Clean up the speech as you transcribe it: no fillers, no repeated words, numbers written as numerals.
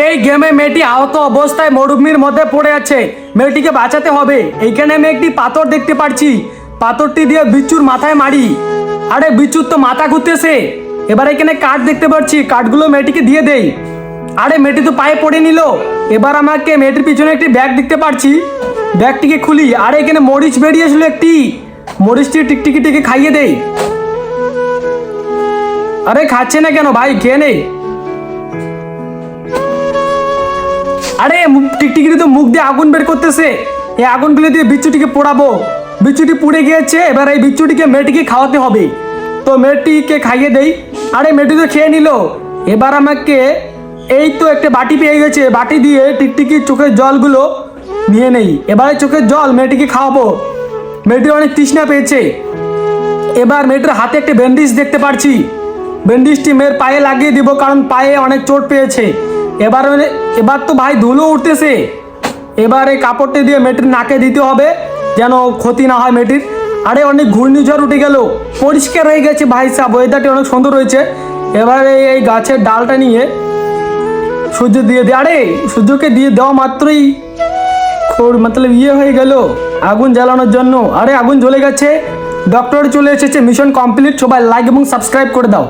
এই গেমে মেয়েটি আহত অবস্থায় মরুভূমির মধ্যে পড়ে আছে। মেয়েটিকে বাঁচাতে হবে। এইখানে আমি একটি পাথর দেখতে পাচ্ছি, পাথরটি দিয়ে বিচ্ছুর মাথায় মারি। আরে বিচ্ছুর তো মাথা ঘুরতেছে। এবার এখানে কাঠ দেখতে পাচ্ছি, কাঠগুলো মেয়েটিকে দিয়ে দেই। আরে মেয়েটি তো পায়ে পড়ে নিল। এবার আমাকে মেয়েটির পিছনে একটি ব্যাগ দেখতে পাচ্ছি, ব্যাগটিকে খুলি। আরে এখানে মরিচ বেরিয়েছিল একটি, মরিচটি টিকটিকিটিকে খাইয়ে দেই। আরে খাচ্ছে না কেন ভাই, খেয়ে নেই। আরে টিকটিকিটি তো মুখ দিয়ে আগুন বের করতেছে। এই আগুনগুলো দিয়ে বিচ্ছুটিকে পোড়াবো। বিচ্ছুটি পুড়ে গিয়েছে, এবার এই বিচ্ছুটিকে মেয়েটিকে খাওয়াতে হবে। তো মেয়েটিকে খাইয়ে দেই। আরে মেয়েটি তো খেয়ে নিল। এবার আমাকে এই তো একটা বাটি পেয়ে গেছে, বাটি দিয়ে টিকটিকির চোখের জলগুলো নিয়ে নেই। এবারে চোখের জল মেয়েটিকে খাওয়াবো। মেয়েটি অনেক তৃষ্ণা পেয়েছে। এবার মেয়েটির হাতে একটা ব্যান্ডেজ দেখতে পাচ্ছি, ব্যান্ডেজটি মেয়ের পায়ে লাগিয়ে দিব, কারণ পায়ে অনেক চোট পেয়েছে। এবার তো ভাই ধুলো উঠতেছে। এবার এই কাপড়টি দিয়ে মেয়েটির নাকে দিতে হবে, যেন ক্ষতি না হয় মেয়েটির। আরে অনেক ঘূর্ণিঝড় উঠে গেল, পরিষ্কার হয়ে গেছে ভাই সাহেব, ওয়েদারটি অনেক সুন্দর হয়েছে। এবারে এই গাছের ডালটা নিয়ে সূর্য দিয়ে দিই। আরে সূর্যকে দিয়ে দেওয়া মাত্রই মতলব হয়ে গেল আগুন জ্বালানোর জন্য। আরে আগুন জ্বলে গেছে, ডক্টর চলে এসেছে, মিশন কমপ্লিট। সবাই লাইক এবং সাবস্ক্রাইব করে দাও।